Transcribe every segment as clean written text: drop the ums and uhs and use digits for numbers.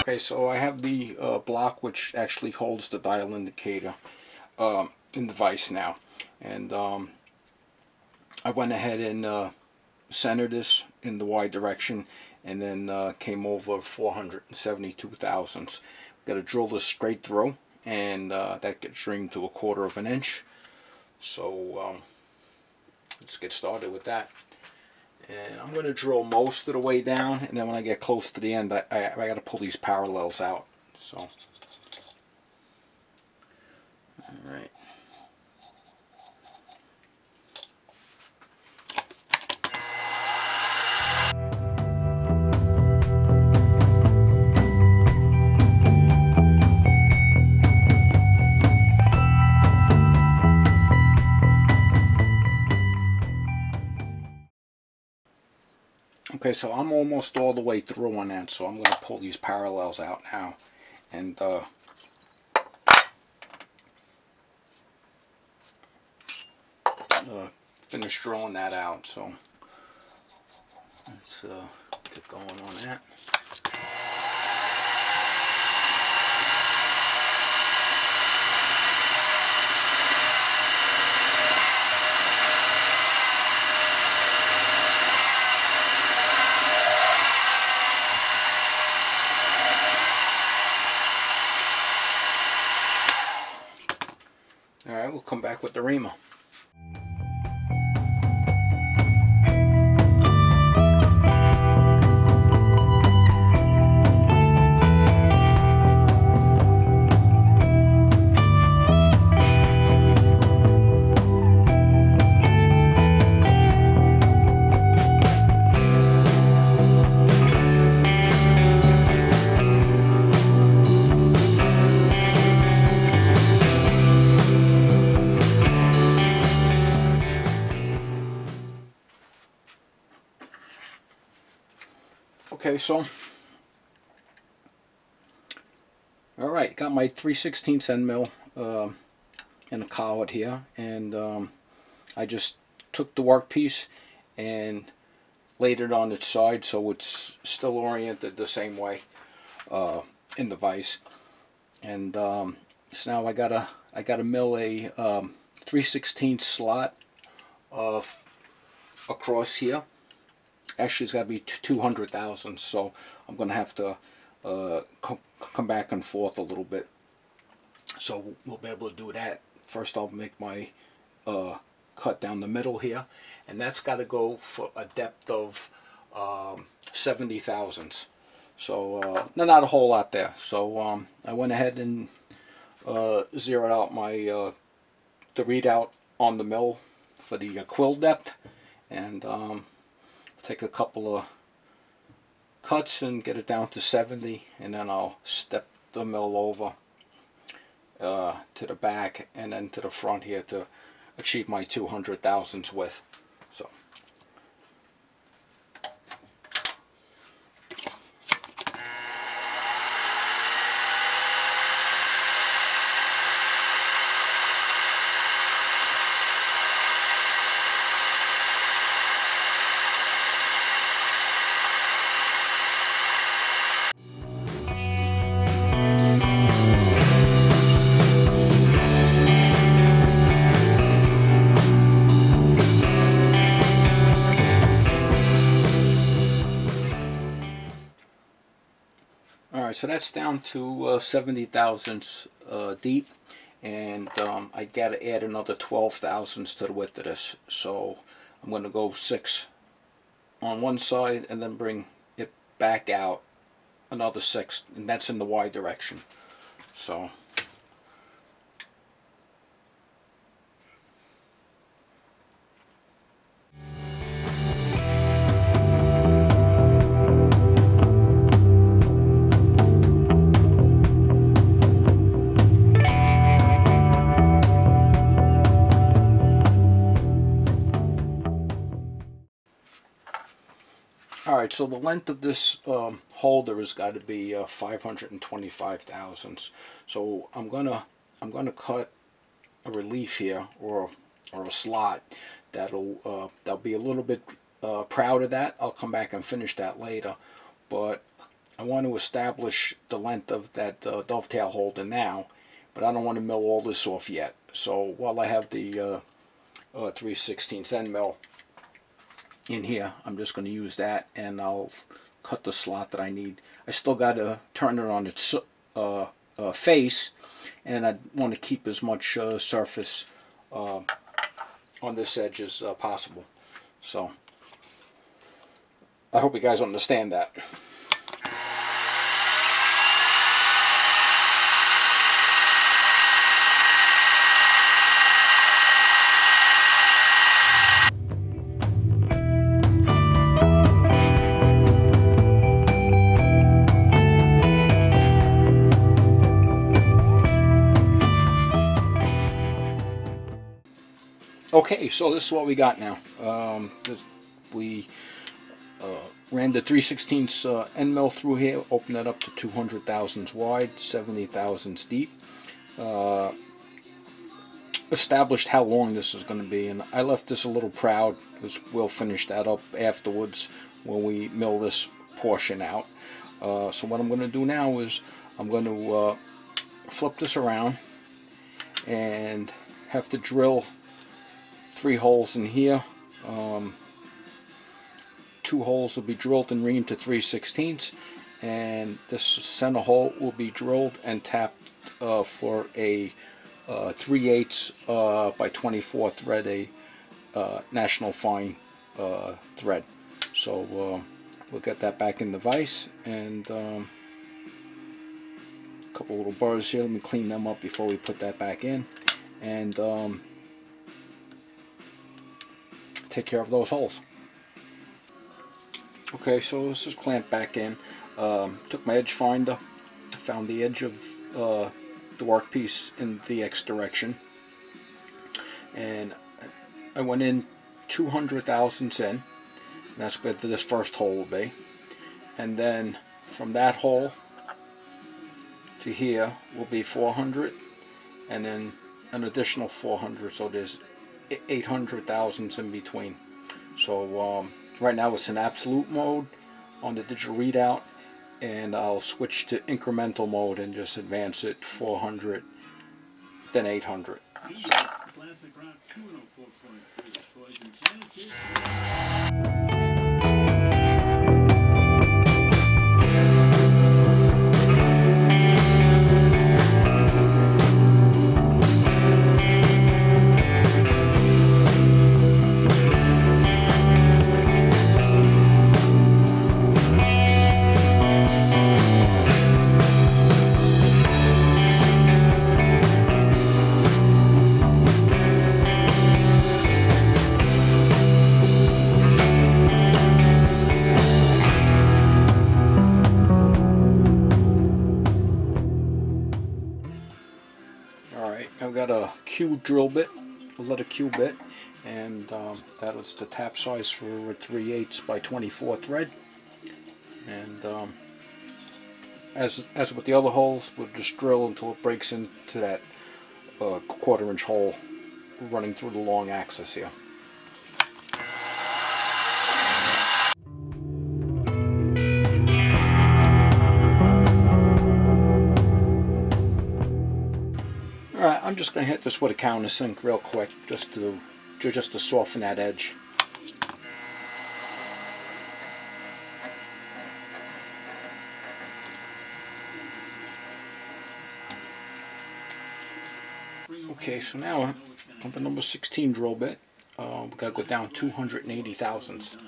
Okay, so I have the block which actually holds the dial indicator in the vise now, and I went ahead and centered this in the Y direction, and then came over 472 thousandths. Got to drill this straight through, and that gets trimmed to 1/4 of an inch. So let's get started with that. And I'm going to drill most of the way down, and then when I get close to the end, I got to pull these parallels out. So, all right. Okay, so I'm almost all the way through on that, so I'm going to pull these parallels out now, and finish drilling that out. So let's get going on that. Alright, we'll come back with the reamer. Okay, so alright, got my 3/16 end mill in a collet here, and I just took the workpiece and laid it on its side so it's still oriented the same way in the vise. And so now I gotta mill a 3/16 slot across here. Actually, it's got to be 200 thousandths, so I'm going to have to come back and forth a little bit. So we'll be able to do that. First, I'll make my cut down the middle here, and that's got to go for a depth of 70 thousandths. So not a whole lot there. So I went ahead and zeroed out my the readout on the mill for the quill depth, and take a couple of cuts and get it down to 70, and then I'll step the mill over to the back and then to the front here to achieve my 200 thousandths width. So so that's down to 70 thousandths deep, and I got to add another 12 thousandths to the width of this. So I'm going to go 6 on one side and then bring it back out another 6, and that's in the Y direction. So alright, so the length of this holder has got to be 525 thousandths. So I'm gonna cut a relief here, or a slot that'll be a little bit proud of that. I'll come back and finish that later, but I want to establish the length of that dovetail holder now, but I don't want to mill all this off yet. So while I have the 3/16 end mill in here, I'm just going to use that, and I'll cut the slot that I need. I still got to turn it on its face, and I want to keep as much surface on this edge as possible. So I hope you guys understand that. Okay, so this is what we got now. We ran the 3/16 end mill through here, opened that up to 200 thousandths wide, 70 thousandths deep. Established how long this is going to be, and I left this a little proud because we'll finish that up afterwards when we mill this portion out. So what I'm going to do now is I'm going to flip this around and have to drill 3 holes in here. 2 holes will be drilled and reamed to 3/16, and this center hole will be drilled and tapped for a 3/8 by 24 thread, a National Fine thread. So we'll get that back in the vise, and a couple little burrs here. Let me clean them up before we put that back in, and take care of those holes. Okay, so this is clamped back in. Took my edge finder, found the edge of the workpiece in the X direction, and I went in 200 thousandths in. That's where this first hole will be, and then from that hole to here will be 400, and then an additional 400, so there's 800 thousandths in between. So right now it's in absolute mode on the digital readout, and I'll switch to incremental mode and just advance it 400, then 800. I've got a Q drill bit, a letter Q bit, and that is the tap size for a 3/8 by 24 thread. And as with the other holes, we'll just drill until it breaks into that 1/4" hole running through the long axis here. Alright, I'm just going to hit this with a countersink real quick, just to soften that edge. Okay, so now on the number 16 drill bit, we've got to go down 280 thousandths.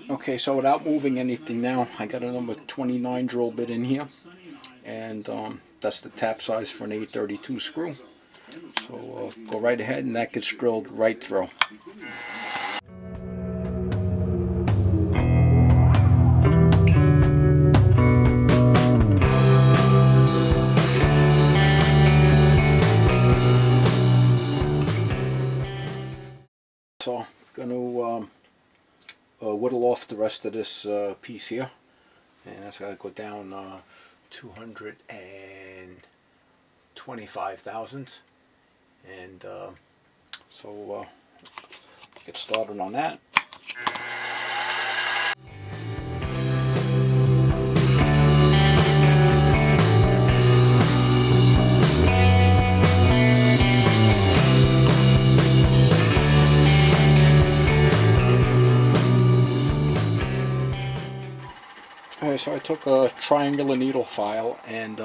Okay, so without moving anything now, I got a number 29 drill bit in here, and that's the tap size for an 832 screw. So go right ahead, and that gets drilled right through. So I'm going to whittle off the rest of this piece here, and that's got to go down 225 thousandths, and so get started on that. Alright, so I took a triangular needle file and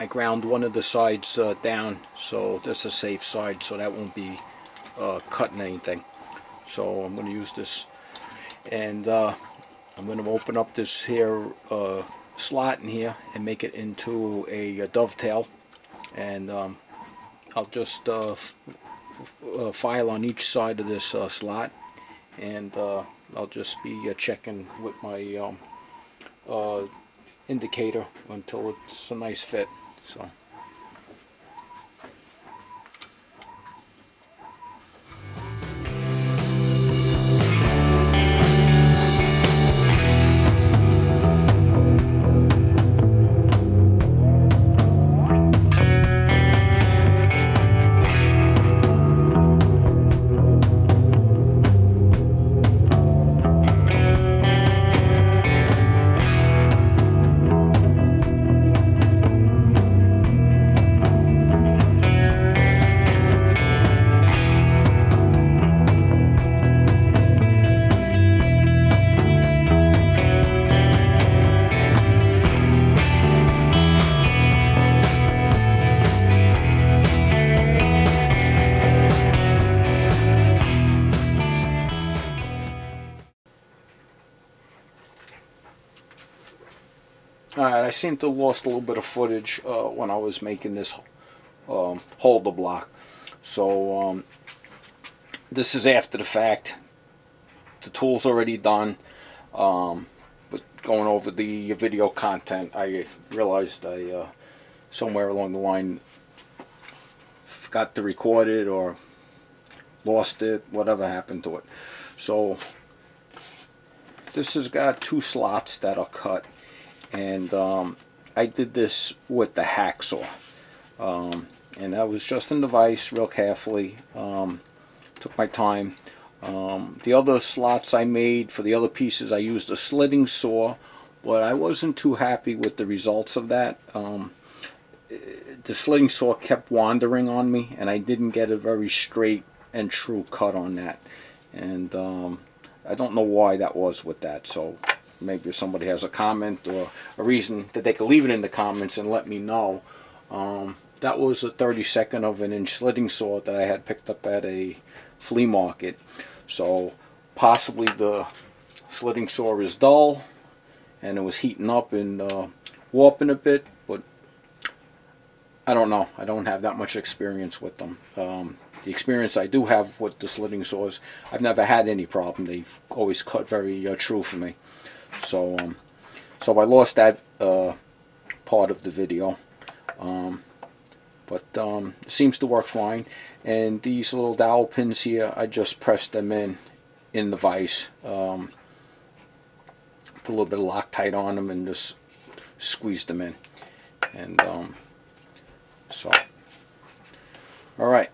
I ground one of the sides down, so that's a safe side, so that won't be cutting anything. So I'm going to use this, and I'm going to open up this here slot in here and make it into a dovetail, and I'll just file on each side of this slot, and I'll just be checking with my indicator until it's a nice fit. So. Alright, I seem to have lost a little bit of footage when I was making this holder block. So this is after the fact. The tool's already done. But going over the video content, I realized I somewhere along the line forgot to record it or lost it, whatever happened to it. So this has got two slots that are cut. And I did this with the hacksaw, and I was just in the vise real carefully, took my time. The other slots I made for the other pieces, I used a slitting saw, but I wasn't too happy with the results of that. The slitting saw kept wandering on me, and I didn't get a very straight and true cut on that, and I don't know why that was with that. So maybe if somebody has a comment or a reason that they could leave it in the comments and let me know. That was a 32nd of an inch slitting saw that I had picked up at a flea market. So possibly the slitting saw is dull and it was heating up and warping a bit, but I don't know. I don't have that much experience with them. The experience I do have with the slitting saws, I've never had any problem. They've always cut very true for me. So I lost that part of the video, but it seems to work fine. And these little dowel pins here, I just pressed them in the vise, put a little bit of Loctite on them and just squeezed them in. And so, all right.